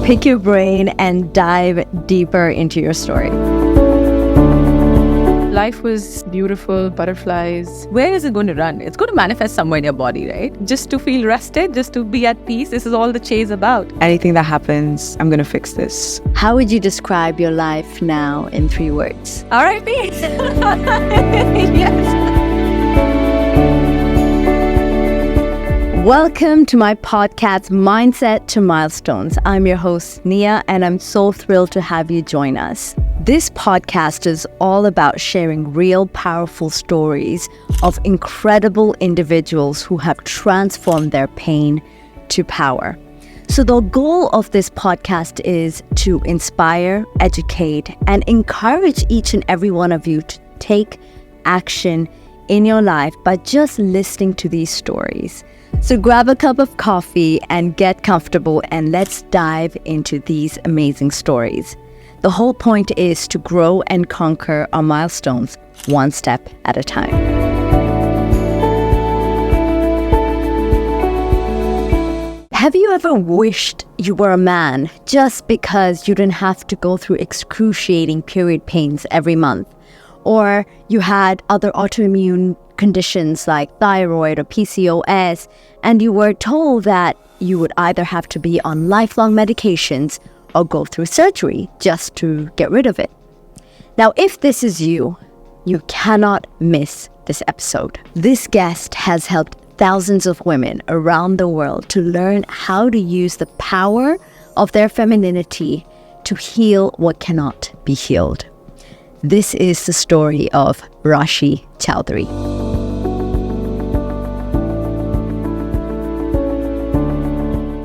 pick your brain and dive deeper into your story. Life was beautiful, butterflies. Where is it going to run? It's going to manifest somewhere in your body, right? Just to feel rested, just to be at peace. This is all the chase about. Anything that happens, I'm going to fix this. How would you describe your life now in 3 words? R.I.P. Yes. Welcome to my podcast, Mindset to Milestones. I'm your host, Nia, and I'm so thrilled to have you join us. This podcast is all about sharing real, powerful stories of incredible individuals who have transformed their pain to power. So the goal of this podcast is to inspire, educate, and encourage each and every one of you to take action in your life by just listening to these stories. So grab a cup of coffee and get comfortable, and let's dive into these amazing stories. The whole point is to grow and conquer our milestones one step at a time. Have you ever wished you were a man just because you didn't have to go through excruciating period pains every month? Or you had other autoimmune conditions like thyroid or PCOS, and you were told that you would either have to be on lifelong medications or go through surgery just to get rid of it. Now, if this is you, you cannot miss this episode. This guest has helped thousands of women around the world to learn how to use the power of their femininity to heal what cannot be healed. This is the story of Rashi Chowdhary.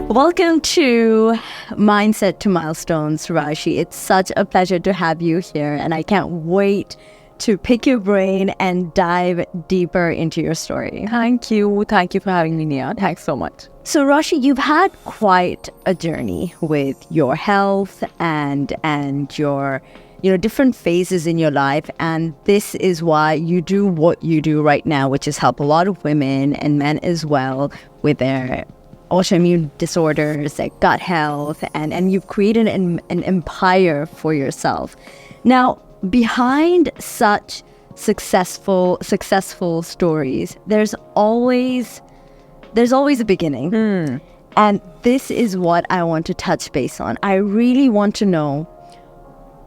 Welcome to Mindset to Milestones, Rashi. It's such a pleasure to have you here, and I can't wait to pick your brain and dive deeper into your story. Thank you. Thank you for having me, Nia. Thanks so much. So, Rashi, you've had quite a journey with your health and your different phases in your life, and this is why you do what you do right now, which is help a lot of women and men as well with their autoimmune disorders, their gut health, and you've created an empire for yourself. Now, behind such successful stories, there's always a beginning. And this is what I want to touch base on. I really want to know,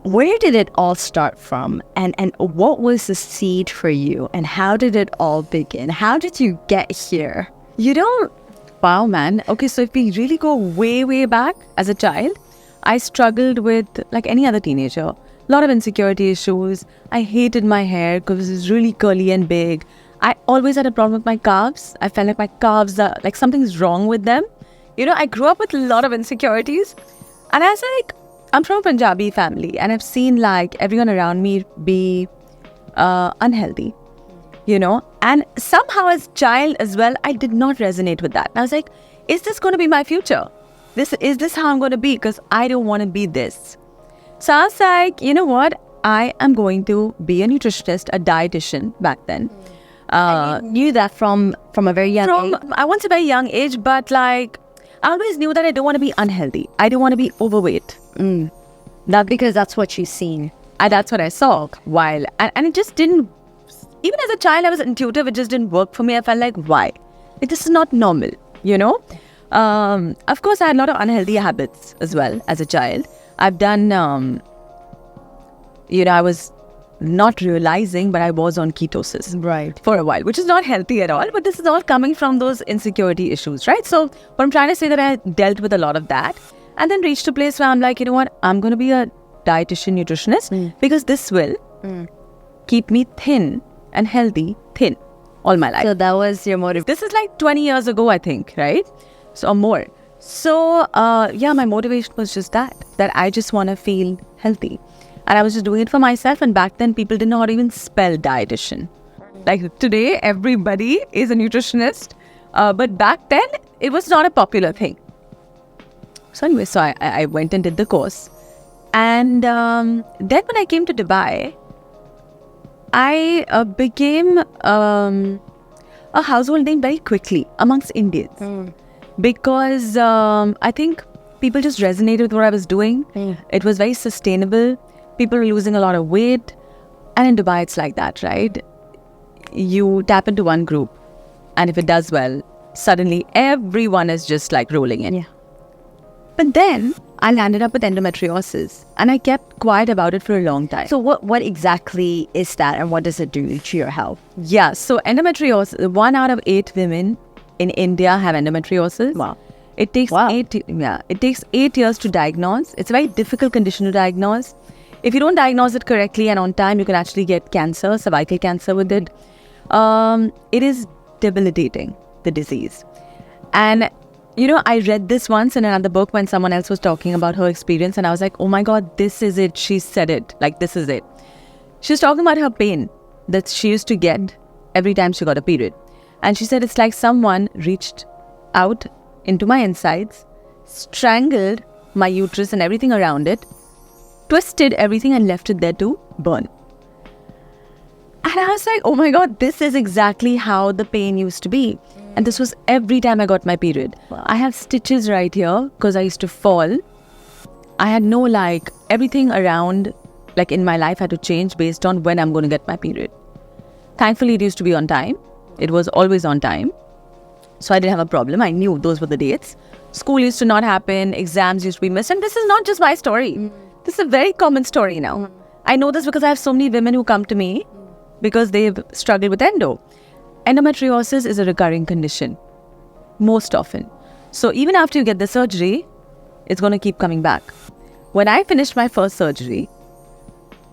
where did it all start from, and what was the seed for you, and how did it all begin? How did you get here? Wow, man. Okay, so if we really go way, way back, as a child, I struggled with, like any other teenager, a lot of insecurity issues. I hated my hair because it was really curly and big. I always had a problem with my calves. I felt like my calves are, like something's wrong with them. I grew up with a lot of insecurities. And I was like, I'm from a Punjabi family, and I've seen like everyone around me be unhealthy. And somehow as a child as well, I did not resonate with that. And I was like, is this going to be my future? Is this how I'm going to be? Because I don't want to be this. So I was like, you know what? I am going to be a nutritionist, a dietitian back then. And you knew that from a very young age? I won't say very young age, but like, I always knew that I don't want to be unhealthy. I don't want to be overweight. Because that's what you've seen. And that's what I saw while, and it just didn't. Even as a child, I was intuitive. It just didn't work for me. I felt like, why? This is not normal, Of course, I had a lot of unhealthy habits as well as a child. I've done, I was not realizing, but I was on ketosis for a while, which is not healthy at all. But this is all coming from those insecurity issues, right? So what I'm trying to say that I dealt with a lot of that, and then reached a place where I'm like, you know what? I'm going to be a dietitian nutritionist because this will keep me thin and healthy, thin, all my life. So that was your motive. This is like 20 years ago, I think, right? So, or more. So, my motivation was just that I just want to feel healthy. And I was just doing it for myself. And back then, people didn't know how to even spell dietitian. Like today, everybody is a nutritionist. But back then, it was not a popular thing. So anyway, I went and did the course. And then when I came to Dubai, I became a household name very quickly amongst Indians. Because I think people just resonated with what I was doing. It was very sustainable. People were losing a lot of weight. And in Dubai, it's like that, right? You tap into one group, and if it does well, suddenly everyone is just like rolling in. Yeah. But then I landed up with endometriosis, and I kept quiet about it for a long time. So what exactly is that, and what does it do to your health? Yeah, so endometriosis, 1 out of 8 women in India have endometriosis. Wow. It takes 8 years to diagnose. It's a very difficult condition to diagnose. If you don't diagnose it correctly and on time, you can actually get cancer, cervical cancer with it. It is debilitating, the disease. And, I read this once in another book when someone else was talking about her experience, and I was like, oh my God, this is it. She said it. Like, this is it. She was talking about her pain that she used to get every time she got a period. And she said, it's like someone reached out into my insides, strangled my uterus and everything around it, twisted everything and left it there to burn. And I was like, oh my God, this is exactly how the pain used to be. And this was every time I got my period. Wow. I have stitches right here because I used to fall. I had no everything around in my life had to change based on when I'm going to get my period. Thankfully, it used to be on time. It was always on time. So I didn't have a problem. I knew those were the dates. School used to not happen. Exams used to be missed. And this is not just my story. This is a very common story now. I know this because I have so many women who come to me because they've struggled with endo. Endometriosis is a recurring condition, most often. So even after you get the surgery, it's going to keep coming back. When I finished my first surgery,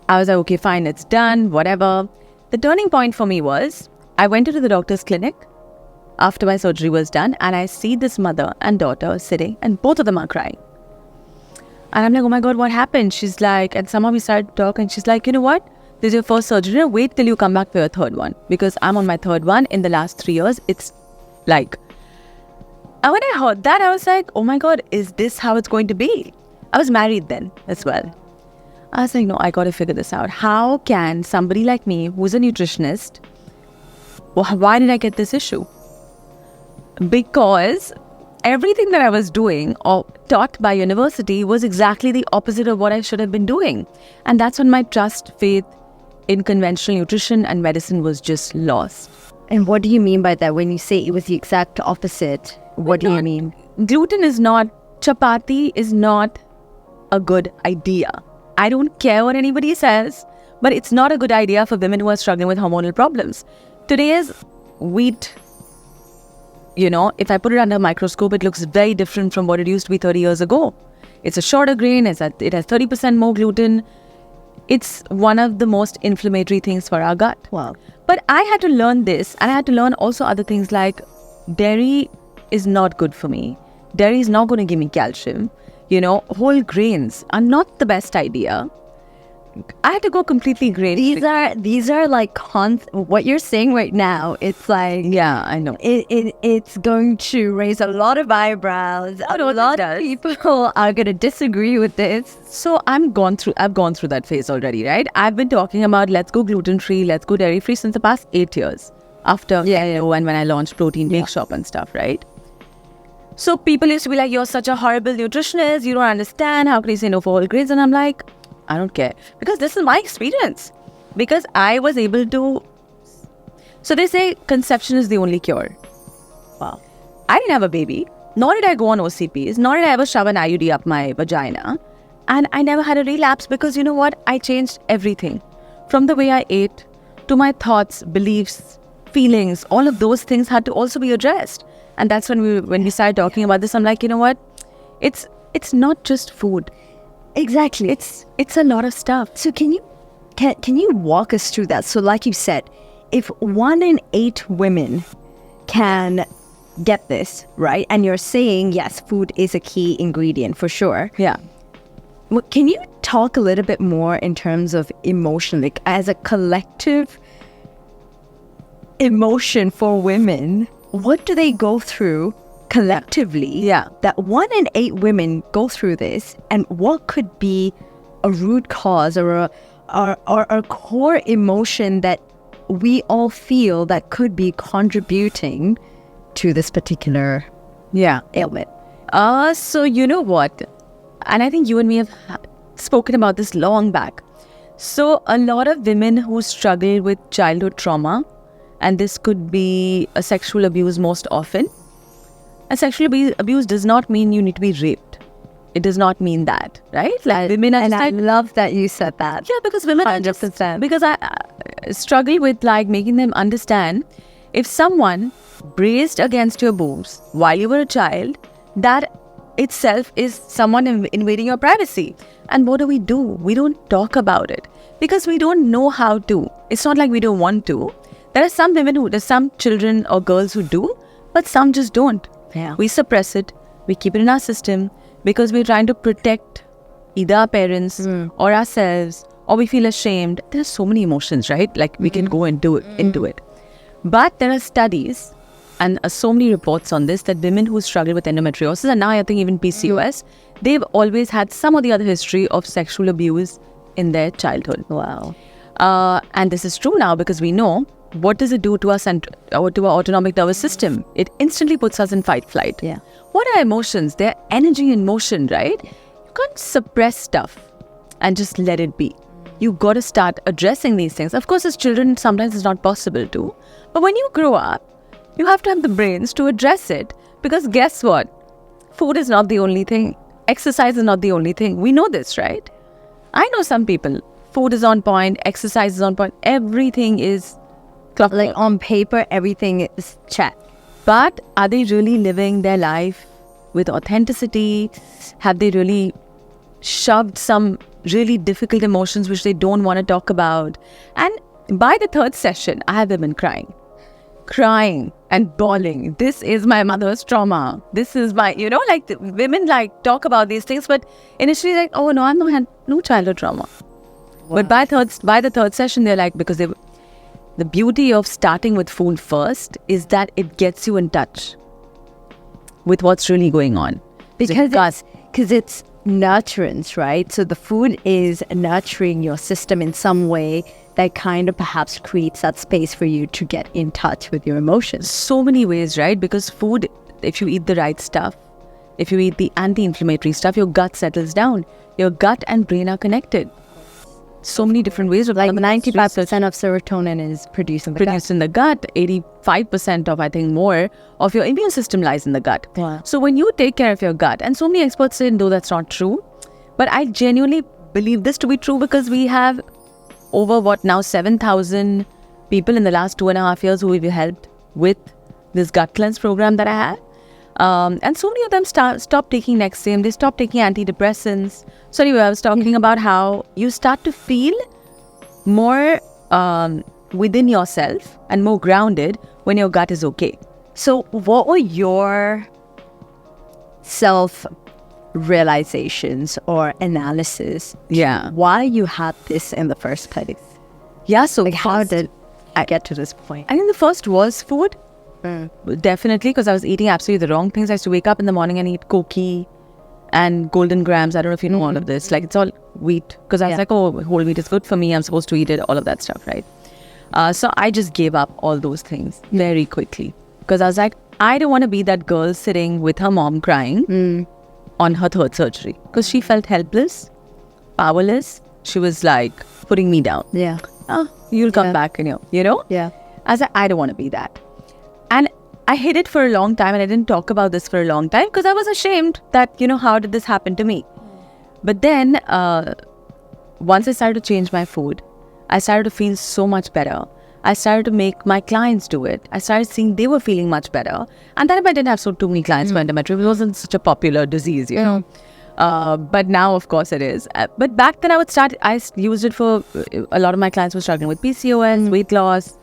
I was like, okay, fine, it's done, whatever. The turning point for me was, I went into the doctor's clinic after my surgery was done, and I see this mother and daughter sitting, and both of them are crying. And I'm like, oh my God, what happened? She's like, and somehow we started to talk, and she's like, you know what? This is your first surgery. Wait till you come back for your third one. Because I'm on my third one in the last 3 years. It's and when I heard that, I was like, oh my God, is this how it's going to be? I was married then as well. I was like, no, I got to figure this out. How can somebody like me, who's a nutritionist, why did I get this issue? Because everything that I was doing or taught by university was exactly the opposite of what I should have been doing. And that's when my trust, faith in conventional nutrition and medicine was just lost. And what do you mean by that? When you say it was the exact opposite, what do you mean? Gluten is not, chapati is not a good idea. I don't care what anybody says, but it's not a good idea for women who are struggling with hormonal problems. Today's wheat, if I put it under a microscope, it looks very different from what it used to be 30 years ago. It's a shorter grain, it has 30% more gluten. It's one of the most inflammatory things for our gut. Wow. But I had to learn this, and I had to learn also other things like dairy is not good for me. Dairy is not going to give me calcium. Whole grains are not the best idea. I had to go completely grain. These are what you're saying right now. It's like, yeah, I know. It's going to raise a lot of eyebrows. A lot of people are going to disagree with this. So I've gone through that phase already, right? I've been talking about let's go gluten free, let's go dairy free since the past 8 years after and when I launched Protein Bake Shop and stuff, right? So people used to be like, you're such a horrible nutritionist, you don't understand, how can you say no for whole grains? And I'm like, I don't care, because this is my experience. Because I was able to... So they say conception is the only cure. Wow. I didn't have a baby, nor did I go on OCPs, nor did I ever shove an IUD up my vagina. And I never had a relapse because you know what? I changed everything. From the way I ate, to my thoughts, beliefs, feelings, all of those things had to also be addressed. And that's when we started talking about this, I'm like, you know what? It's not just food. Exactly. It's a lot of stuff. So can you walk us through that? So like you said, if 1 in 8 women can get this, right? And you're saying, yes, food is a key ingredient for sure. Yeah. Can you talk a little bit more in terms of emotion, like as a collective emotion for women, what do they go through collectively? Yeah. That 1 in 8 women go through this, and what could be a root cause or a core emotion that we all feel that could be contributing to this particular ailment? So you know what? And I think you and me have spoken about this long back. So a lot of women who struggle with childhood trauma, and this could be a sexual abuse most often. And sexual abuse does not mean you need to be raped. It does not mean that, right? Like women are, and I love that you said that. Yeah, because women 100%. Because I struggle with like making them understand, if someone braced against your boobs while you were a child, that itself is someone invading your privacy. And what do? We don't talk about it because we don't know how to. It's not like we don't want to. There are some women there's some children or girls who do, but some just don't. Yeah. We suppress it. We keep it in our system because we're trying to protect either our parents or ourselves, or we feel ashamed. There's so many emotions, right? Like we can go into it. But there are studies and so many reports on this, that women who struggle with endometriosis, and now I think even PCOS, they've always had some or the other history of sexual abuse in their childhood. Wow. And this is true now because we know what does it do to us and to our autonomic nervous system. It instantly puts us in fight flight. Yeah. What are emotions? They're energy in motion, right? You can't suppress stuff and just let it be. You got to start addressing these things. Of course, as children, sometimes it's not possible to. But when you grow up, you have to have the brains to address it. Because guess what? Food is not the only thing. Exercise is not the only thing. We know this, right? I know some people. Food is on point. Exercise is on point. Everything is clockwork. Like on paper, everything is check. But are they really living their life with authenticity? Have they really shoved some really difficult emotions which they don't want to talk about? And by the third session, I have women crying and bawling. This is my mother's trauma. This is my, like the women like talk about these things, but initially like, oh no, I've had no childhood trauma. Wow. But by the third session, they're like, because the beauty of starting with food first is that it gets you in touch with what's really going on. Because it's nurturance, right? So the food is nurturing your system in some way that kind of perhaps creates that space for you to get in touch with your emotions. So many ways, right? Because food, if you eat the right stuff, if you eat the anti-inflammatory stuff, your gut settles down. Your gut and brain are connected. So many different ways. Like 95% of serotonin is produced in the gut. 85% of, I think, more of your immune system lies in the gut. Wow. So when you take care of your gut, and so many experts say, no, that's not true. But I genuinely believe this to be true because we have over 7,000 people in the last 2.5 years who we've helped with this gut cleanse program that I have. And so many of them stop taking Nexium, they stop taking antidepressants. So anyway, I was talking about how you start to feel more within yourself and more grounded when your gut is okay. So what were your self-realizations or analysis? Yeah. Why you had this in the first place? Yeah, so like how did I get to this point? I think the first was food. Definitely, because I was eating absolutely the wrong things. I used to wake up in the morning and eat koki and golden grams. I don't know if you know all of this. Like, it's all wheat. Because I was like, oh, whole wheat is good for me. I'm supposed to eat it, all of that stuff, right? So I just gave up all those things very quickly. Because I was like, I don't want to be that girl sitting with her mom crying on her third surgery. Because she felt helpless, powerless. She was like putting me down. Yeah. Oh, you'll come back, you know? Yeah. I was like, I don't want to be that. And I hid it for a long time and I didn't talk about this for a long time because I was ashamed that, how did this happen to me? But then once I started to change my food, I started to feel so much better. I started to make my clients do it. I started seeing they were feeling much better. And then I didn't have too many clients for endometriosis. It wasn't such a popular disease, you know. But now, of course, it is. But back then I used it for, a lot of my clients were struggling with PCOS, weight loss.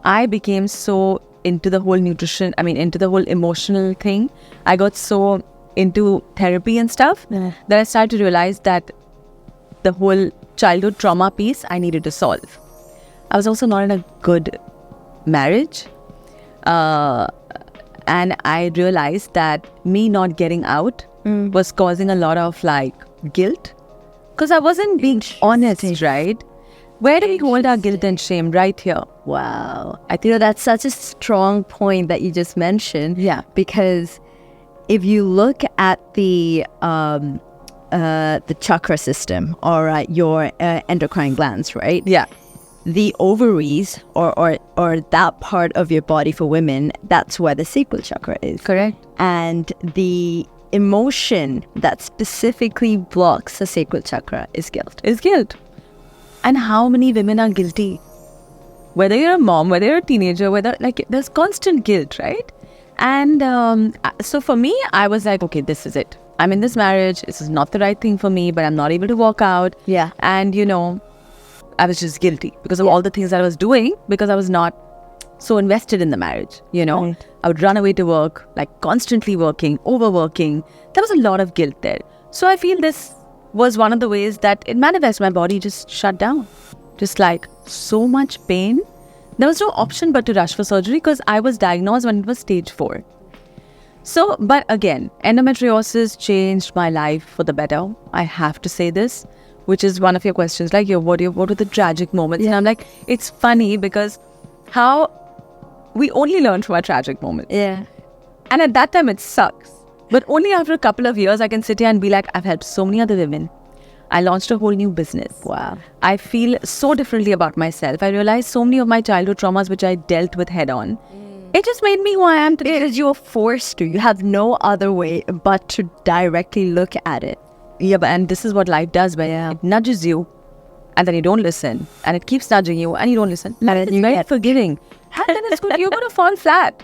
I became so into the whole nutrition, into the whole emotional thing. I got so into therapy and stuff that I started to realize that the whole childhood trauma piece I needed to solve. I was also not in a good marriage. And I realized that me not getting out was causing a lot of guilt. Because I wasn't being honest, right? Where do we hold our guilt and shame? Right here. Wow. I think that's such a strong point that you just mentioned. Yeah. Because if you look at the chakra system or your endocrine glands, right? Yeah. The ovaries or that part of your body for women, that's where the sacral chakra is. Correct. And the emotion that specifically blocks the sacral chakra is guilt. Is guilt. And how many women are guilty? Whether you're a mom, whether you're a teenager, whether there's constant guilt, right? And so for me, I was like, okay, this is it. I'm in this marriage. This is not the right thing for me, but I'm not able to walk out. Yeah. And I was just guilty because of all the things that I was doing, because I was not so invested in the marriage, Right. I would run away to work, constantly working, overworking. There was a lot of guilt there. So I feel this was one of the ways that it manifests. My body just shut down. Just so much pain. There was no option but to rush for surgery because I was diagnosed when it was stage 4. So, but again, endometriosis changed my life for the better. I have to say this, which is one of your questions, what were the tragic moments? Yeah. And I'm it's funny because how we only learn from our tragic moments. Yeah. And at that time, it sucks. But only after a couple of years, I can sit here and be I've helped so many other women. I launched a whole new business. Wow. I feel so differently about myself. I realized so many of my childhood traumas, which I dealt with head on. It just made me who I am today. Because you're forced to. You have no other way but to directly look at it. Yeah, and this is what life does, where it nudges you and then you don't listen. And it keeps nudging you and you don't listen. And it's very forgiving. And then it's good. You're going to fall flat.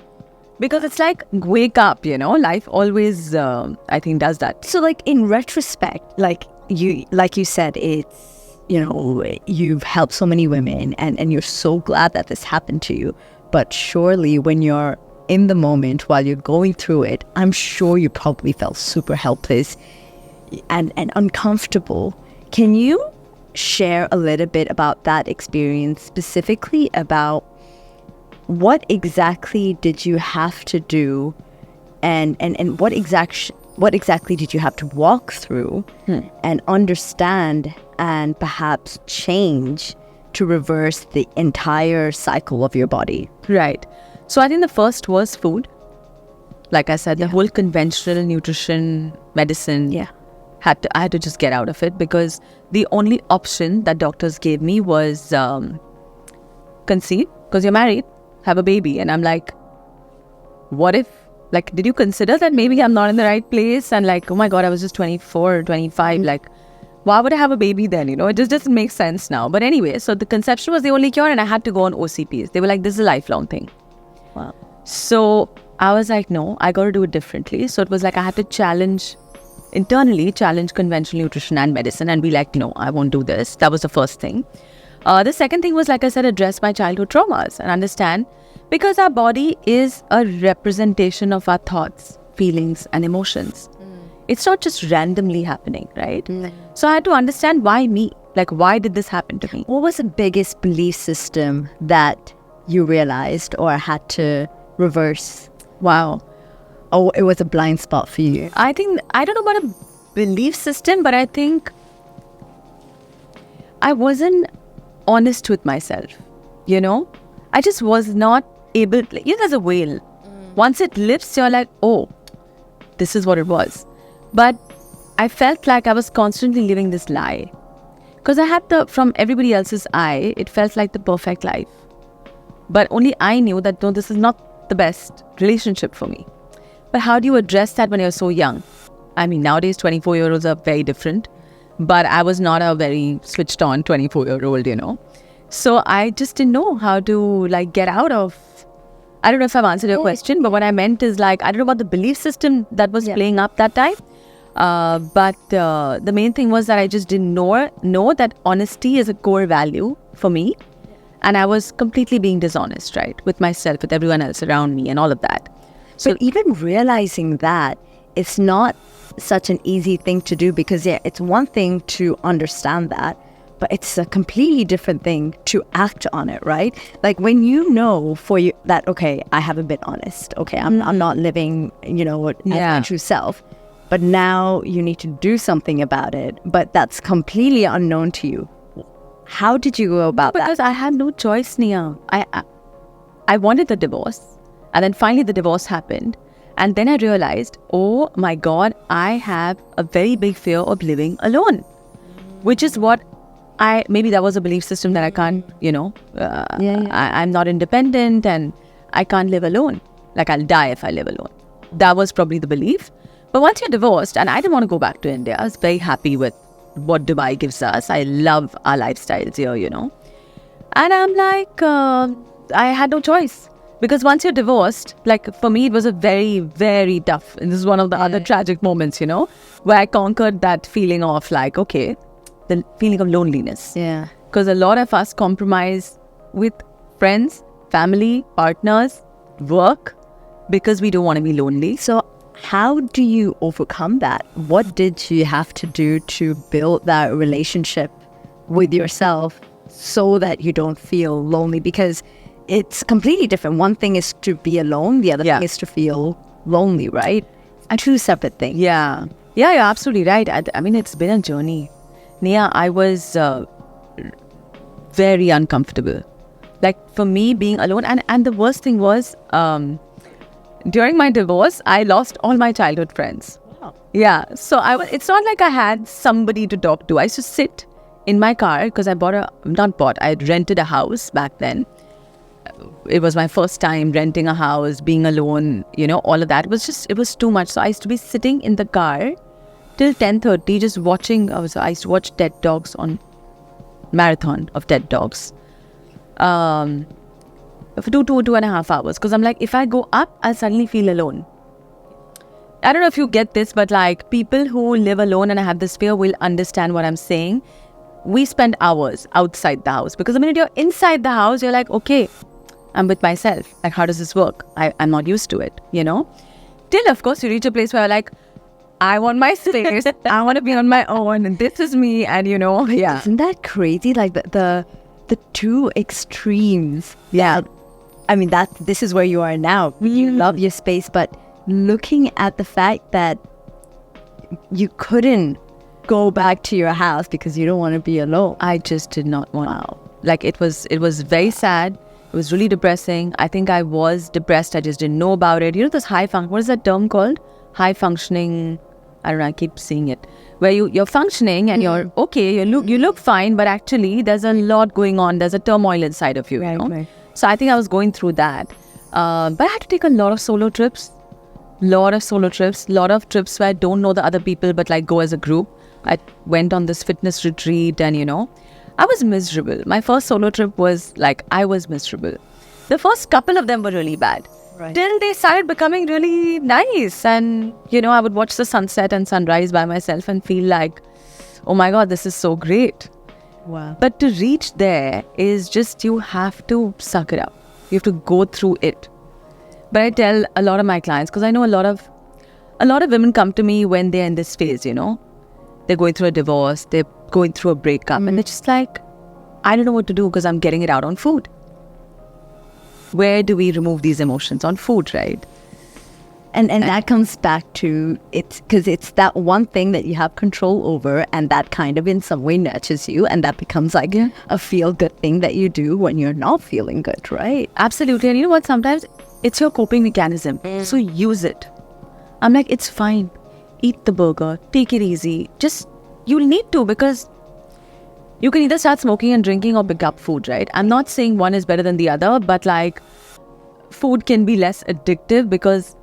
Because it's wake up, Life always, I think, does that. So in retrospect, like you said, it's, you've helped so many women and you're so glad that this happened to you. But surely when you're in the moment while you're going through it, I'm sure you probably felt super helpless and uncomfortable. Can you share a little bit about that experience, specifically about what exactly did you have to do and what exactly did you have to walk through and understand and perhaps change to reverse the entire cycle of your body? Right. So I think the first was food. Like I said, the whole conventional nutrition, medicine, I had to just get out of it, because the only option that doctors gave me was conceive, because you're married, have a baby. And I'm what if, did you consider that maybe I'm not in the right place? And oh my God, I was just 24, 25, why would I have a baby then? It just doesn't make sense now. But anyway, so the conception was the only cure, and I had to go on OCPs. They were this is a lifelong thing. Wow. So I was no, I got to do it differently. So it was I had to internally challenge conventional nutrition and medicine and be no, I won't do this. That was the first thing. The second thing was, like I said, address my childhood traumas and understand, because our body is a representation of our thoughts, feelings, and emotions. It's not just randomly happening, right? So I had to understand, why me? Why did this happen to me? What was the biggest belief system that you realized or had to reverse? Wow. Oh, it was a blind spot for you. I think, I don't know about a belief system, but I think I wasn't honest with myself, I just was not able, there's a whale. Once it lifts, you're oh, this is what it was. But I felt I was constantly living this lie, because I had from everybody else's eye, it felt like the perfect life. But only I knew that, no, this is not the best relationship for me. But how do you address that when you're so young? I mean, nowadays 24-year-olds are very different, but I was not a very switched on 24-year-old, So I just didn't know how to get out of, I don't know if I've answered your question, but what I meant is I don't know about the belief system that was playing up that time. But the main thing was that I just didn't know that honesty is a core value for me. And I was completely being dishonest, right? With myself, with everyone else around me and all of that. So even realizing that, it's not such an easy thing to do, because it's one thing to understand that, but it's a completely different thing to act on it, right? When you know for you that, okay, I haven't been honest. Okay, I'm not living, as my true self. But now you need to do something about it. But that's completely unknown to you. How did you go about that? Because I had no choice, Niya. I wanted the divorce. And then finally the divorce happened. And then I realized, oh my God, I have a very big fear of living alone, which is what maybe that was a belief system that I can't, I'm not independent and I can't live alone. Like I'll die if I live alone. That was probably the belief. But once you're divorced, and I didn't want to go back to India, I was very happy with what Dubai gives us. I love our lifestyles here, And I'm like, I had no choice. Because once you're divorced, like for me, it was a very, very tough, and this is one of the other tragic moments, where I conquered that feeling of like, okay, the feeling of loneliness. Yeah. Because a lot of us compromise with friends, family, partners, work, because we don't want to be lonely. So how do you overcome that? What did you have to do to build that relationship with yourself so that you don't feel lonely? Because it's completely different. One thing is to be alone. The other thing is to feel lonely, right? And two separate things. Yeah, you're absolutely right. I mean, it's been a journey. Niya, I was very uncomfortable. Like for me, being alone. And the worst thing was, during my divorce, I lost all my childhood friends. Wow. Yeah. So it's not like I had somebody to talk to. I used to sit in my car because I I rented a house back then. It was my first time renting a house, being alone, all of that. It was too much. So I used to be sitting in the car till 10:30, just watching. I used to watch TED Talks on marathon of TED Talks. For 2.5 hours. Because I'm like, if I go up, I'll suddenly feel alone. I don't know if you get this, but like people who live alone and have this fear will understand what I'm saying. We spend hours outside the house because the minute you're inside the house, you're like, okay, I'm with myself. Like, how does this work? I'm not used to it, Till, of course, you reach a place where you're like, I want my space. I want to be on my own. And this is me. And, yeah. Isn't that crazy? Like the two extremes. Yeah. I mean, this is where you are now. You love your space, but looking at the fact that you couldn't go back to your house because you don't want to be alone. I just did not want to. Like, it was very sad. It was really depressing. I think I was depressed. I just didn't know about it. This what is that term called? High functioning. I don't know, I keep seeing it. Where you're functioning and you're okay, you look fine, but actually there's a lot going on. There's a turmoil inside of you, Right. So I think I was going through that. But I had to take a lot of solo trips. Lot of trips where I don't know the other people, but like go as a group. I went on this fitness retreat and, I was miserable. My first solo trip was like, I was miserable. The first couple of them were really bad. Right. Till they started becoming really nice. And, I would watch the sunset and sunrise by myself and feel like, oh my God, this is so great. Wow. But to reach there is just, you have to suck it up. You have to go through it. But I tell a lot of my clients, because I know a lot of women come to me when they're in this phase, They're going through a divorce, they're going through a breakup, and they're just like, I don't know what to do because I'm getting it out on food. Where do we remove these emotions? On food, right? And that comes back to it, because it's that one thing that you have control over, and that kind of in some way nurtures you, and that becomes like a feel-good thing that you do when you're not feeling good, right? Absolutely. And you know what? Sometimes it's your coping mechanism. So use it. I'm like, it's fine. Eat the burger. Take it easy. Just, you'll need to, because you can either start smoking and drinking or pick up food, right? I'm not saying one is better than the other, but like food can be less addictive because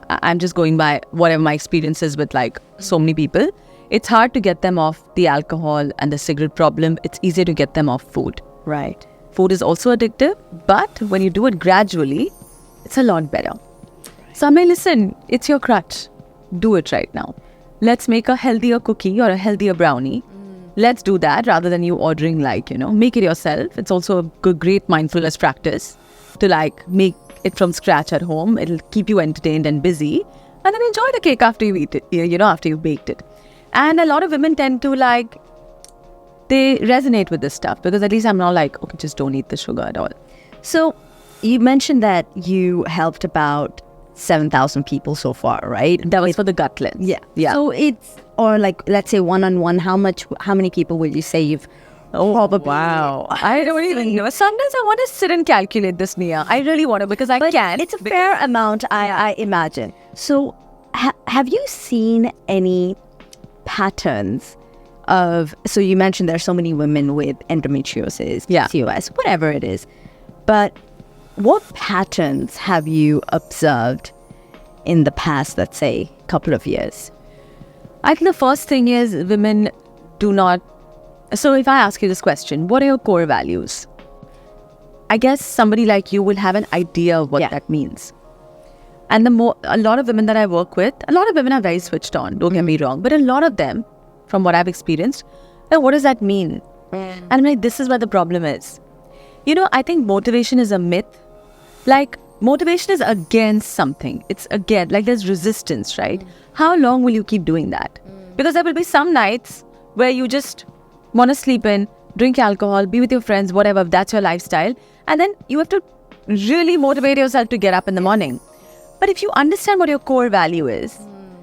I'm just going by whatever my experience is with like so many people. It's hard to get them off the alcohol and the cigarette problem. It's easier to get them off food. Right. Food is also addictive, but when you do it gradually, it's a lot better. So I'm like, listen, it's your crutch. Do it right now. Let's make a healthier cookie or a healthier brownie. Let's do that rather than you ordering like, make it yourself. It's also a great mindfulness practice to like make it from scratch at home. It'll keep you entertained and busy, and then enjoy the cake after you eat it, after you baked it. And a lot of women tend to like, they resonate with this stuff because at least I'm not like, okay, just don't eat the sugar at all. So you mentioned that you helped about 7,000 people so far, right? That was for the gut cleanse. Yeah. So it's, or like, let's say one-on-one, how many people would you say you've Oh, Probably. wow. I don't even know. Sometimes I want to sit and calculate this, Nia. I really want to because I can. It's a fair amount, I imagine. So, have you seen any patterns of? So you mentioned there's so many women with endometriosis, Yeah. PCOS, whatever it is. But what patterns have you observed in the past, let's say, couple of years? I think the first thing is women do not. So if I ask you this question, what are your core values? I guess somebody like you will have an idea of what that means. And a lot of women that I work with, a lot of women are very switched on, don't get me wrong. But a lot of them, from what I've experienced, what does that mean? And I'm like, this is where the problem is. You know, I think motivation is a myth. Like, motivation is against something. It's again, like there's resistance, right? How long will you keep doing that? Because there will be some nights where you just want to sleep in, drink alcohol, be with your friends, whatever, if that's your lifestyle. And then you have to really motivate yourself to get up in the morning. But if you understand what your core value is,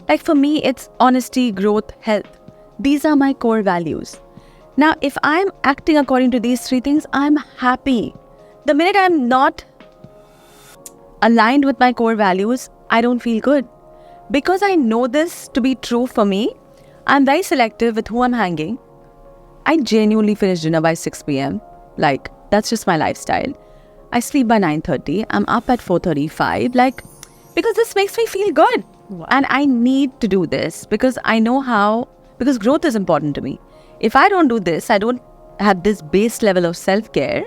like for me, it's honesty, growth, health. These are my core values. Now, if I'm acting according to these three things, I'm happy. The minute I'm not aligned with my core values, I don't feel good. Because I know this to be true for me, I'm very selective with who I'm hanging. I genuinely finish dinner by 6 p.m. Like, that's just my lifestyle. I sleep by 9:30. I'm up at 4:35. Like, because this makes me feel good. Wow. And I need to do this because I know because growth is important to me. If I don't do this, I don't have this base level of self-care,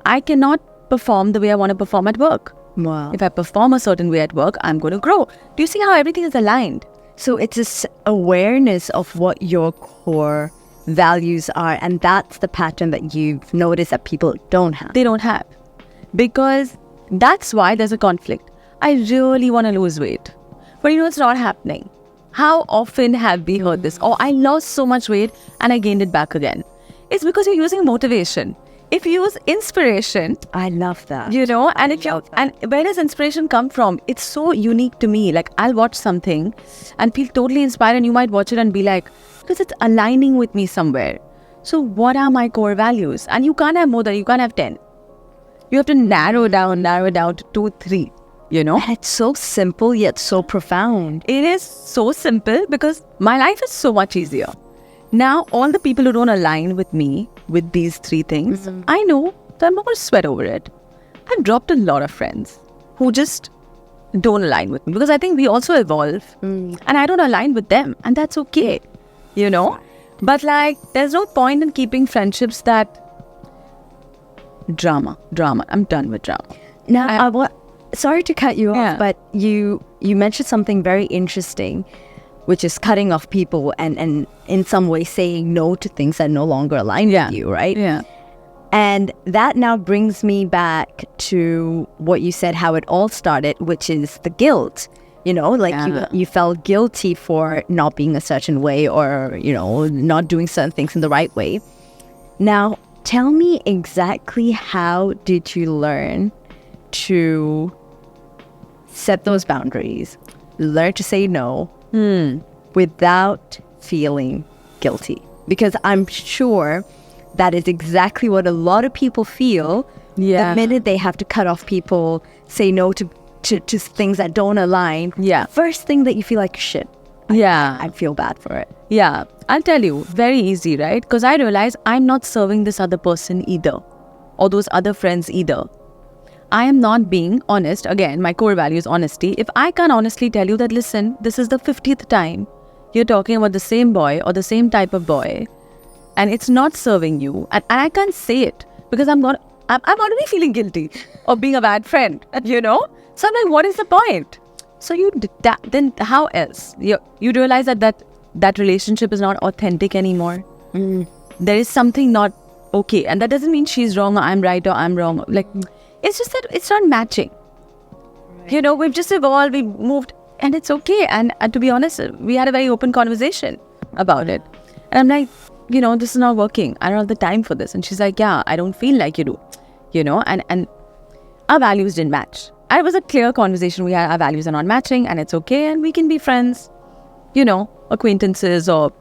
I cannot perform the way I want to perform at work. Wow. If I perform a certain way at work, I'm going to grow. Do you see how everything is aligned? So it's this awareness of what your core values are, and that's the pattern that you've noticed that people don't have. They don't have. Because that's why there's a conflict. I really want to lose weight, but it's not happening. How often have we heard this? Oh, I lost so much weight and I gained it back again. It's because you're using motivation. If you use inspiration, I love that. and where does inspiration come from? It's so unique to me. Like, I'll watch something and feel totally inspired, and you might watch it and be like, because it's aligning with me somewhere. So what are my core values? And you can't have more than, you can't have 10. You have to narrow down to 2, 3, And it's so simple yet so profound. It is so simple because my life is so much easier. Now, all the people who don't align with me with these 3 things, I know that I'm not going to sweat over it. I've dropped a lot of friends who just don't align with me because I think we also evolve and I don't align with them, and that's okay, But there's no point in keeping friendships that drama. I'm done with drama. Now, sorry to cut you Yeah. off, but you mentioned something very interesting, which is cutting off people and in some way saying no to things that no longer align with you, right? Yeah. And that now brings me back to what you said, how it all started, which is the guilt. You felt guilty for not being a certain way or, not doing certain things in the right way. Now, tell me exactly how did you learn to set those boundaries, learn to say no without feeling guilty? Because I'm sure that is exactly what a lot of people feel the minute they have to cut off people, say no to things that don't align. Yeah. First thing that you feel like, shit, I feel bad for it. Yeah, I'll tell you, very easy, right? Because I realize I'm not serving this other person either, or those other friends either. I am not being honest. Again, my core value is honesty. If I can't honestly tell you that, listen, this is the 50th time you're talking about the same boy or the same type of boy, and it's not serving you, and I can't say it because I'm already feeling guilty of being a bad friend, So I'm like, what is the point? So then how else? You realize that relationship is not authentic anymore. There is something not okay, and that doesn't mean she's wrong or I'm right or I'm wrong. It's just that it's not matching. Right. We've just evolved, we've moved, and it's okay. And to be honest, we had a very open conversation about it. And I'm like, this is not working. I don't have the time for this. And she's like, yeah, I don't feel like you do. And our values didn't match. It was a clear conversation. We had our values are not matching, and it's okay, and we can be friends, acquaintances, or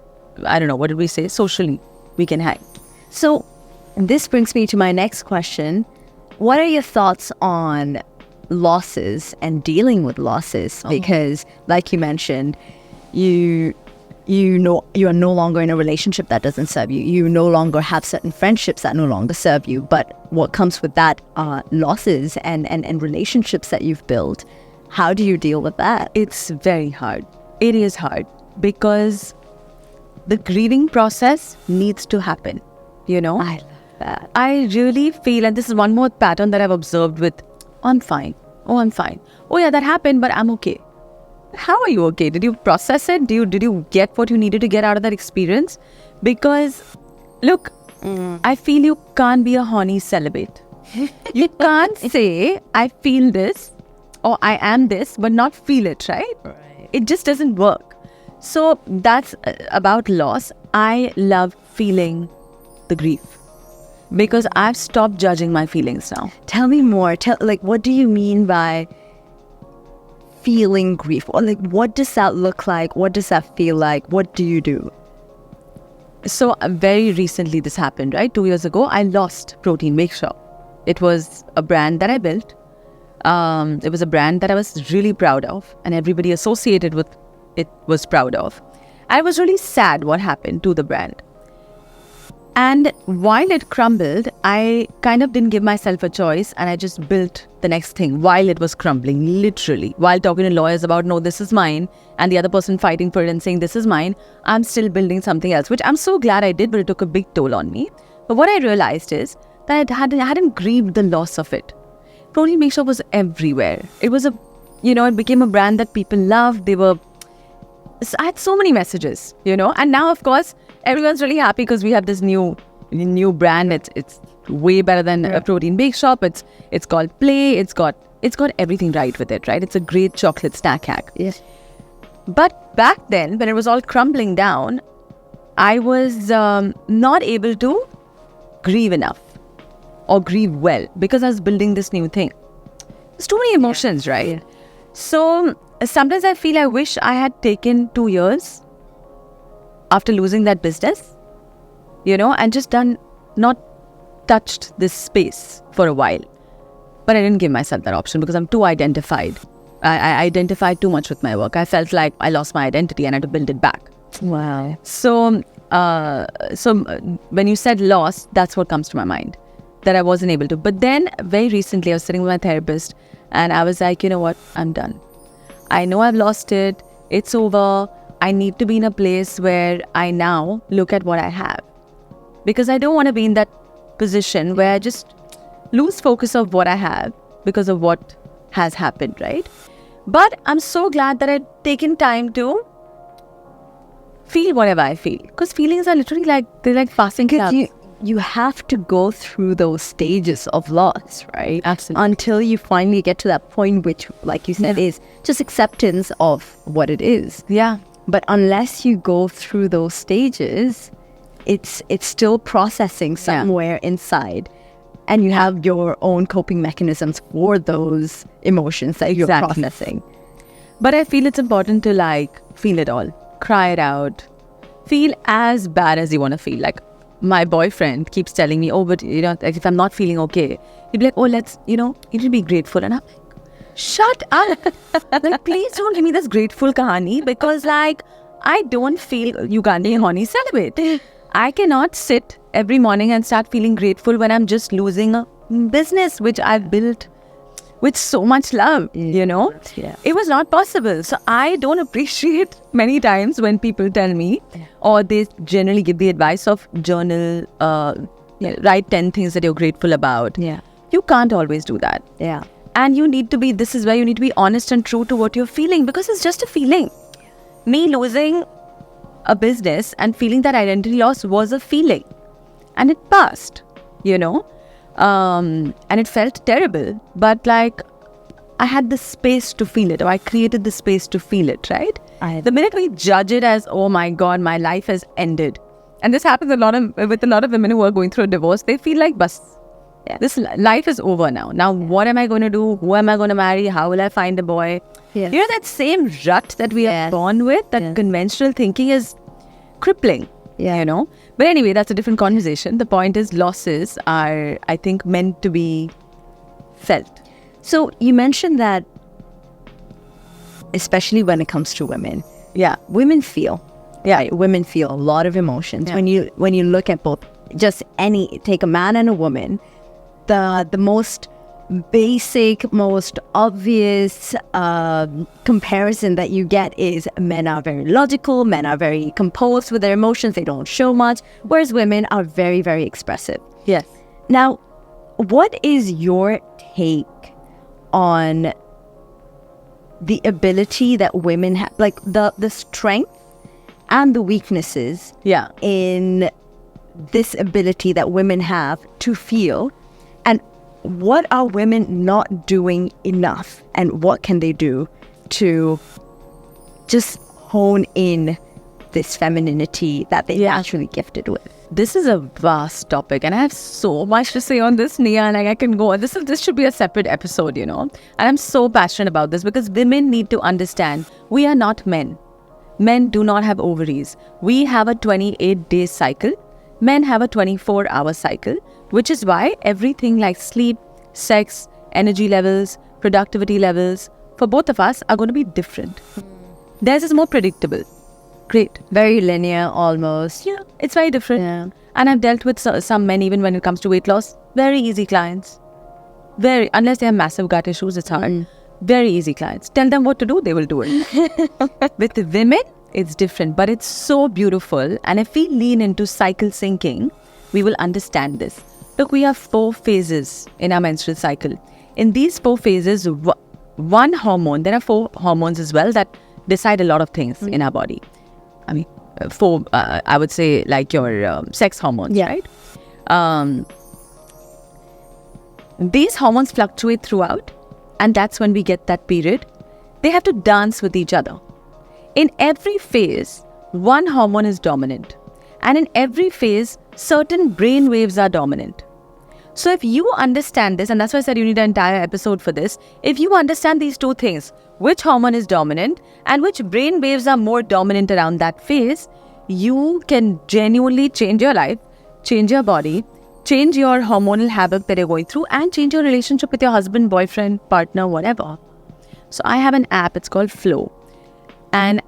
I don't know, what did we say? Socially, we can hang. So this brings me to my next question. What are your thoughts on losses and dealing with losses? Because like you mentioned, you know you are no longer in a relationship that doesn't serve you. You no longer have certain friendships that no longer serve you. But what comes with that are losses and relationships that you've built. How do you deal with that? It's very hard. It is hard because the grieving process needs to happen, you know? I love that. I really feel, and this is one more pattern that I've observed with, I'm fine. Oh, I'm fine. Oh yeah, that happened, but I'm okay. How are you okay? Did you process it? Did you get what you needed to get out of that experience? Because, look, I feel you can't be a horny celibate. You can't say, I feel this or I am this, but not feel it, right? It just doesn't work. So that's about loss. I love feeling the grief because I've stopped judging my feelings now. Tell me more. What do you mean by feeling grief? Or what does that look like? What does that feel like? What do you do? So very recently this happened, right? 2 years ago, I lost Protein Bake Shop. It was a brand that I built. It was a brand that I was really proud of and everybody associated with it was proud of. I was really sad what happened to the brand. And while it crumbled, I kind of didn't give myself a choice and I just built the next thing while it was crumbling, literally. While talking to lawyers about, no, this is mine, and the other person fighting for it and saying, this is mine, I'm still building something else, which I'm so glad I did, but it took a big toll on me. But what I realized is that I hadn't grieved the loss of it. Protein Bake Shop was everywhere. It was it became a brand that people loved. I had so many messages, and now, of course, everyone's really happy because we have this new brand. It's way better than a Protein Bake Shop. It's called Play. It's got everything right with it, right? It's a great chocolate snack hack. Yes. But back then, when it was all crumbling down, I was not able to grieve enough or grieve well because I was building this new thing. There's too many emotions, right? Yeah. So sometimes I feel I wish I had taken 2 years after losing that business, and just not touched this space for a while. But I didn't give myself that option because I'm too identified. I identified too much with my work. I felt like I lost my identity and I had to build it back. Wow. So when you said loss, that's what comes to my mind, that I wasn't able to. But then very recently I was sitting with my therapist and I was like, you know what, I'm done. I know I've lost it. It's over. I need to be in a place where I now look at what I have. Because I don't want to be in that position where I just lose focus of what I have because of what has happened, right? But I'm so glad that I've taken time to feel whatever I feel. Because feelings are literally they're like passing clouds. You have to go through those stages of loss, right? Absolutely. Until you finally get to that point, which, like you said, is just acceptance of what it is. Yeah. But unless you go through those stages, it's still processing somewhere inside. And you have your own coping mechanisms for those emotions that you're processing. But I feel it's important to feel it all. Cry it out. Feel as bad as you want to feel. Like my boyfriend keeps telling me, oh, but if I'm not feeling okay, he'd be like, oh, let's, you need to be grateful. And I'm like, shut up. Please don't give me this grateful kahani because I don't feel you can't be a honey celibate. I cannot sit every morning and start feeling grateful when I'm just losing a business which I've built with so much love, Yeah. It was not possible. So I don't appreciate many times when people tell me, or they generally give the advice of journal, write 10 things that you're grateful about. Yeah. You can't always do that. Yeah. And this is where you need to be honest and true to what you're feeling because it's just a feeling. Me losing a business and feeling that identity loss was a feeling. And it passed, and it felt terrible. But I had the space to feel it, or I created the space to feel it, right? The minute we judge it as, oh my God, my life has ended. And this happens with a lot of women who are going through a divorce. They feel like, bas, this life is over now. Now, what am I going to do? Who am I going to marry? How will I find a boy? Yes. That same rut that we are born with, that conventional thinking is crippling. Yeah. You know? But anyway, that's a different conversation. The point is losses are, I think, meant to be felt. So you mentioned that, especially when it comes to women, women feel. Yeah, right? Women feel a lot of emotions. Yeah. When you look at both, take a man and a woman, the most basic, most obvious comparison that you get is men are very logical, men are very composed with their emotions, they don't show much, whereas women are very, very expressive. Yes. Now, what is your take on the ability that women have, like the strength and the weaknesses in this ability that women have to feel, and what are women not doing enough, and what can they do to just hone in this femininity that they're naturally gifted with? This is a vast topic, and I have so much to say on this, Niya. Like, I can go on. This should be a separate episode, you know. And I'm so passionate about this because women need to understand we are not men. Men do not have ovaries. We have a 28-day cycle. Men have a 24-hour cycle, which is why everything like sleep, sex, energy levels, productivity levels for both of us are going to be different. Theirs is more predictable. Great. Very linear almost. Yeah, it's very different. Yeah. And I've dealt with some men, even when it comes to weight loss, very easy clients. Unless they have massive gut issues, it's hard. Very easy clients. Tell them what to do, they will do it. With the women, it's different, but it's so beautiful. And if we lean into cycle syncing, we will understand this. Look, we have 4 phases in our menstrual cycle. In these 4 phases, one hormone, there are 4 hormones as well that decide a lot of things in our body. I mean, 4, I would say, like your sex hormones, right? These hormones fluctuate throughout, and that's when we get that period. They have to dance with each other. In every phase, one hormone is dominant. And in every phase, certain brain waves are dominant. So if you understand this, and that's why I said you need an entire episode for this, if you understand these 2 things, which hormone is dominant and which brain waves are more dominant around that phase, you can genuinely change your life, change your body, change your hormonal habit that you're going through, and change your relationship with your husband, boyfriend, partner, whatever. So I have an app, it's called Flow. And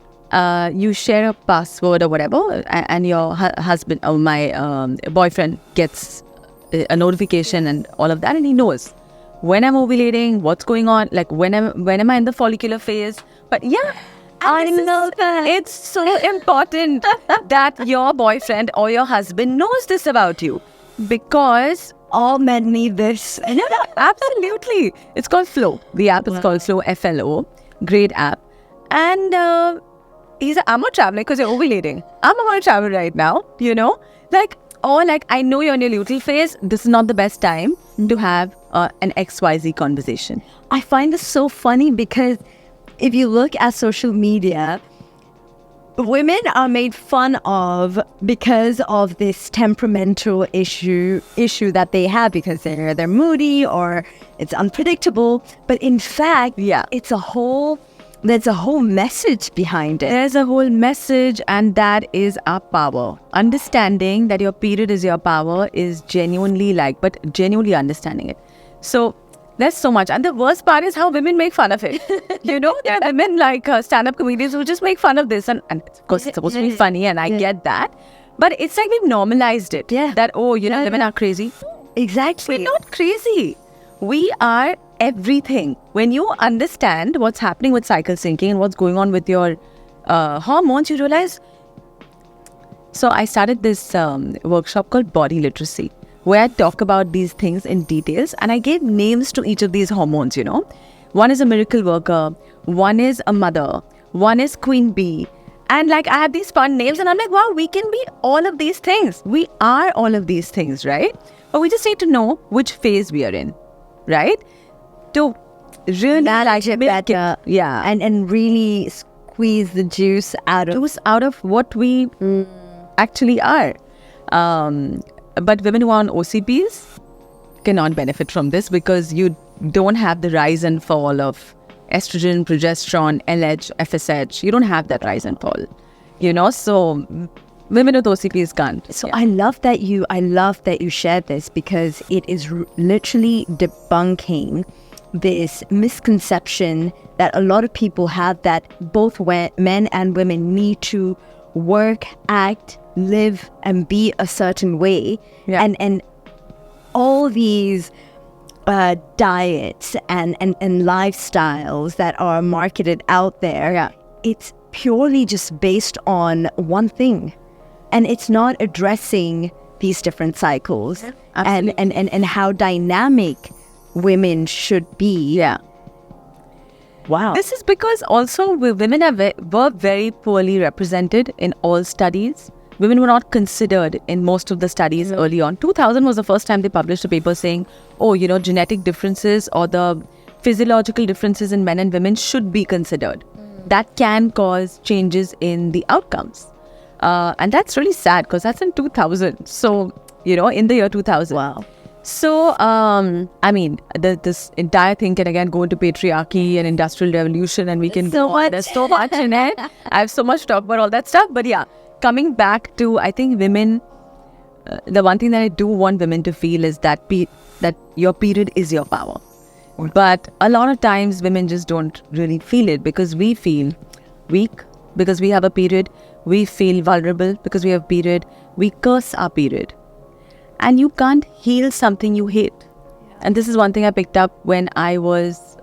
you share a password or whatever, and your husband or my boyfriend gets a notification and all of that, and he knows when I'm ovulating, what's going on, like when am I in the follicular phase. But I know that it's so important that your boyfriend or your husband knows this about you, because all men need this. Absolutely. It's called Flow. The app is called Flow, FLO. Great app. And I'm not traveling because you're ovulating. I'm going to travel right now, you know? Like, I know you're in your luteal phase. This is not the best time to have an XYZ conversation. I find this so funny because if you look at social media, women are made fun of because of this temperamental issue that they have, because they're moody or it's unpredictable. But in fact, there's a whole message behind it. There's a whole message, and that is our power. Understanding that your period is your power is genuinely genuinely understanding it. So there's so much. And the worst part is how women make fun of it. You know, there are women like stand-up comedians who just make fun of this. And of course, it's supposed to be funny, and I get that. But it's like we've normalized it. Yeah. That, women are crazy. Exactly. We're not crazy. We are everything. When you understand what's happening with cycle syncing and what's going on with your hormones, you realize. So I started this workshop called Body Literacy, where I talk about these things in details, and I gave names to each of these hormones, you know. One is a miracle worker, one is a mother, one is queen bee. And like, I have these fun names, and I'm like, wow, we can be all of these things. We are all of these things, right? But we just need to know which phase we are in, right? To really manage it better. Yeah. And really squeeze the juice out of what we actually are. But women who are on OCPs cannot benefit from this, because you don't have the rise and fall of estrogen, progesterone, LH, FSH. You don't have that rise and fall, you know. So women with OCPs can't. So I love that you shared this, because it is literally debunking this misconception that a lot of people have, that both men and women need to work, act, live, and be a certain way. Yeah. And all these diets and lifestyles that are marketed out there, Yeah. it's purely just based on one thing, and it's not addressing these different cycles and how dynamic women should be. Yeah. Wow. This is because also women were very poorly represented in all studies. Women were not considered in most of the studies early on. 2000 was the first time they published a paper saying, genetic differences or the physiological differences in men and women should be considered. That can cause changes in the outcomes. And that's really sad, because that's in 2000. So, in the year 2000. Wow. So, this entire thing can again go into patriarchy and industrial revolution, and we can there's so much in it. I have so much to talk about all that stuff. But yeah, coming back to, I think women, the one thing that I do want women to feel is that that your period is your power. But a lot of times women just don't really feel it, because we feel weak because we have a period. We feel vulnerable because we have a period. We curse our period. And you can't heal something you hate. And this is one thing I picked up when I was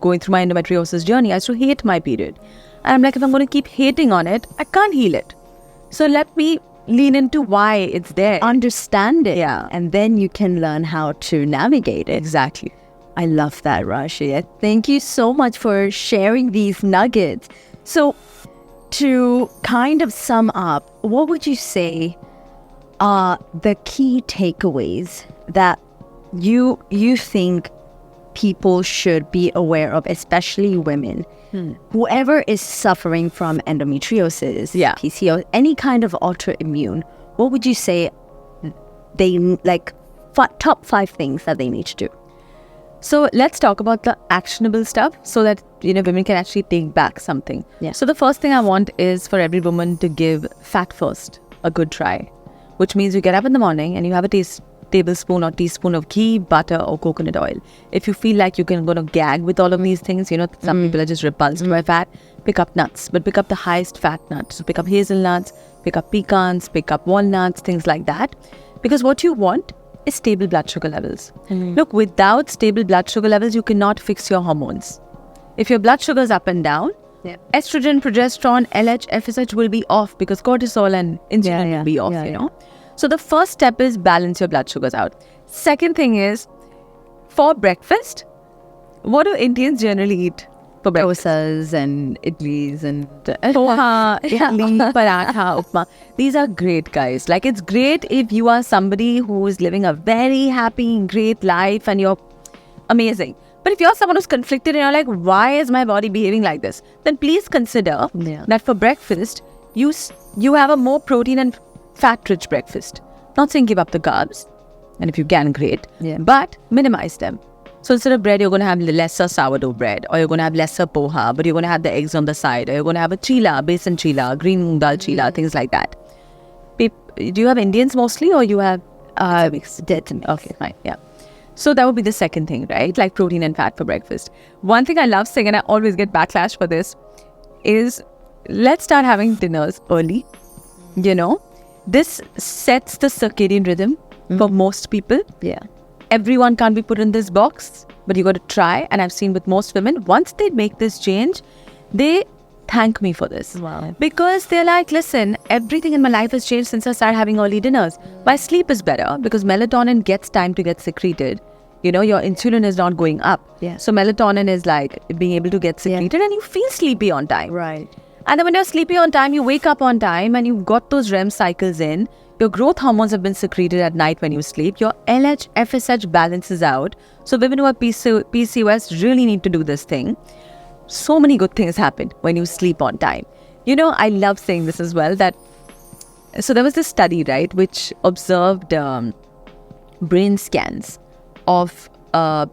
going through my endometriosis journey. I used to hate my period. And I'm like, if I'm going to keep hating on it, I can't heal it. So let me lean into why it's there. Understand it. Yeah. And then you can learn how to navigate it. Exactly. I love that, Rashi. Thank you so much for sharing these nuggets. So, to kind of sum up, what would you say are the key takeaways that you think people should be aware of, especially women? Whoever is suffering from endometriosis, PCOS, any kind of autoimmune, what would you say they top 5 things that they need to do? So let's talk about the actionable stuff, so that women can actually take back something. Yeah. So the first thing I want is for every woman to give fat first a good try, which means you get up in the morning and you have a tablespoon or teaspoon of ghee, butter, or coconut oil. If you feel like you're going to gag with all of these things, some people are just repulsed by fat, pick up nuts, but pick up the highest fat nuts. So pick up hazelnuts, pick up pecans, pick up walnuts, things like that. Because what you want is stable blood sugar levels. Look, without stable blood sugar levels, you cannot fix your hormones. If your blood sugar is up and down, estrogen, progesterone, LH, FSH will be off, because cortisol and insulin will be off, So the first step is balance your blood sugars out. Second thing is, for breakfast, what do Indians generally eat for breakfast? Dosas and idlis and Sohan, idli, paratha, upma. These are great, guys. Like, it's great if you are somebody who is living a very happy, great life and you're amazing. But if you're someone who's conflicted and you're like, why is my body behaving like this? Then please consider that for breakfast, you have a more protein and fat-rich breakfast. Not saying give up the carbs, and if you can, great, but minimize them. So instead of bread, you're going to have lesser sourdough bread, or you're going to have lesser poha, but you're going to have the eggs on the side, or you're going to have a chila, besan chila, green moong dal chila, things like that. Do you have Indians mostly, or you have... Okay, fine, yeah. So that would be the second thing, right? Like protein and fat for breakfast. One thing I love saying, and I always get backlash for this, is let's start having dinners early. This sets the circadian rhythm for most people. Yeah. Everyone can't be put in this box, but you got to try. And I've seen with most women, once they make this change, they thank me for this. Wow. Because they're like, listen, everything in my life has changed since I started having early dinners. My sleep is better because melatonin gets time to get secreted. Your insulin is not going up. Yeah. So melatonin is like being able to get secreted and you feel sleepy on time. Right. And then when you're sleepy on time, you wake up on time and you've got those REM cycles in. Your growth hormones have been secreted at night when you sleep. Your LH, FSH balances out. So women who have PCOS really need to do this thing. So many good things happen when you sleep on time. I love saying this as well, so there was this study, right, which observed brain scans of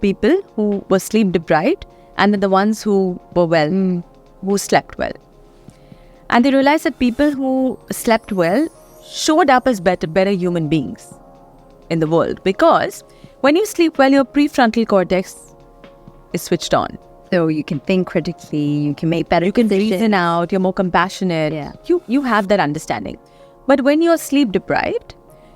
people who were sleep deprived and then the ones who were well, who slept well. And they realized that people who slept well showed up as better human beings in the world. Because when you sleep well, your prefrontal cortex is switched on. So you can think critically, you can make better decisions. Reason out, you're more compassionate. Yeah. You have that understanding. But when you're sleep deprived,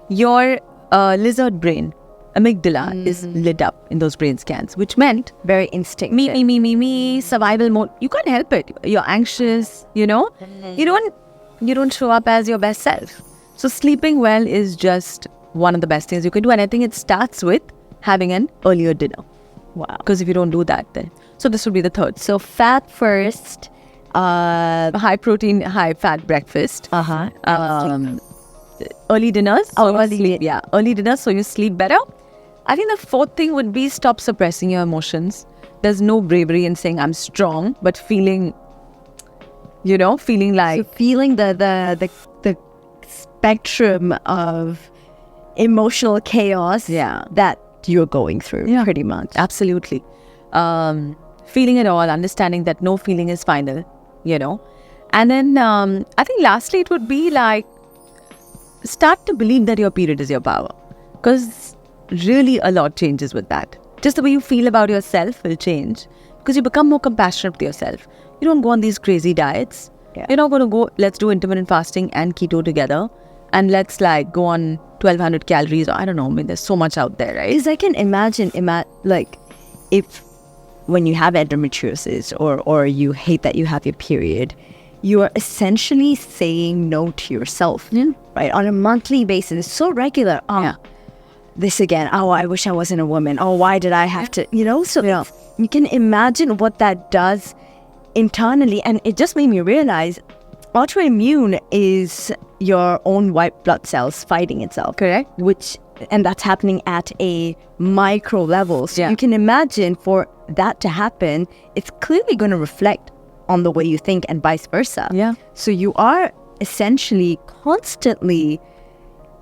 your lizard brain, amygdala, is lit up in those brain scans, which meant very instinctive. Me, survival mode. You can't help it. You're anxious, you know. You don't show up as your best self. So sleeping well is just one of the best things you can do. And I think it starts with having an earlier dinner. Wow. Because if you don't do that, then. So this would be the third. So fat first. High protein, high fat breakfast. Early dinners. Early dinners so you sleep better. I think the fourth thing would be stop suppressing your emotions. There's no bravery in saying I'm strong, but feeling like... So feeling the spectrum of emotional chaos that you're going through, pretty much. Absolutely. Feeling it all, understanding that no feeling is final, And then I think lastly it would be like start to believe that your period is your power. Because really a lot changes with that. Just the way you feel about yourself will change. Because you become more compassionate with yourself. You don't go on these crazy diets. Yeah. You're not going to go, let's do intermittent fasting and keto together. And let's go on 1200 calories. Or I don't know. I mean, there's so much out there, right? Because I can imagine if when you have endometriosis or you hate that you have your period, you are essentially saying no to yourself, right? On a monthly basis. It's so regular. This again. Oh, I wish I wasn't a woman. Oh, why did I have to, So you can imagine what that does internally. And it just made me realize autoimmune is your own white blood cells fighting itself. Correct. And that's happening at a micro level. So you can imagine for that to happen, it's clearly going to reflect on the way you think and vice versa. Yeah. So you are essentially constantly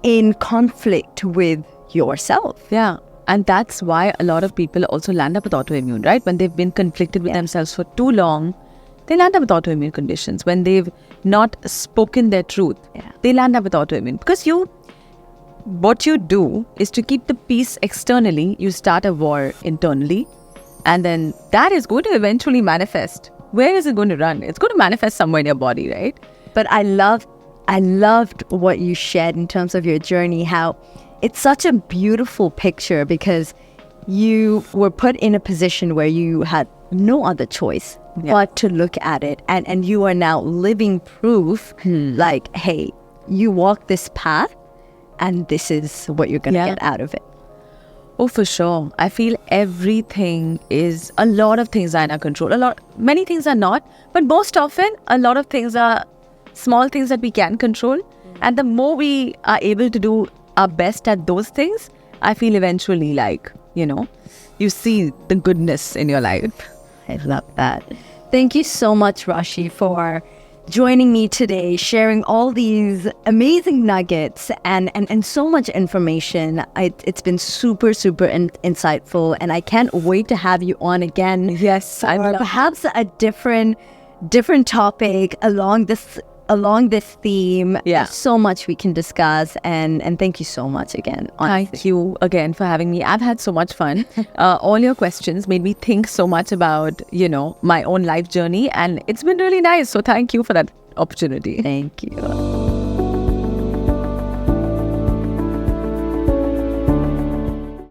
in conflict with yourself. Yeah. And that's why a lot of people also land up with autoimmune, right? When they've been conflicted with themselves for too long, they land up with autoimmune conditions. When they've not spoken their truth, they land up with autoimmune. Because what you do is to keep the peace externally, you start a war internally, and then that is going to eventually manifest. Where is it going to run? It's going to manifest somewhere in your body, right? But I loved what you shared in terms of your journey, how it's such a beautiful picture because you were put in a position where you had no other choice but to look at it. And you are now living proof like, hey, you walk this path and this is what you're going to get out of it. Oh, for sure. I feel everything is, a lot of things are in our control. Many things are not, but most often a lot of things are small things that we can control. And the more we are able to do our best at those things, I feel eventually you see the goodness in your life. I love that. Thank you so much, Rashi, for joining me today, sharing all these amazing nuggets and so much information. It's been super, super insightful, and I can't wait to have you on again. Yes, perhaps a different topic along this theme. Yeah. There's so much we can discuss, and thank you so much again. Honestly. Thank you again for having me. I've had so much fun. All your questions made me think so much about, my own life journey, and it's been really nice. So thank you for that opportunity. Thank you.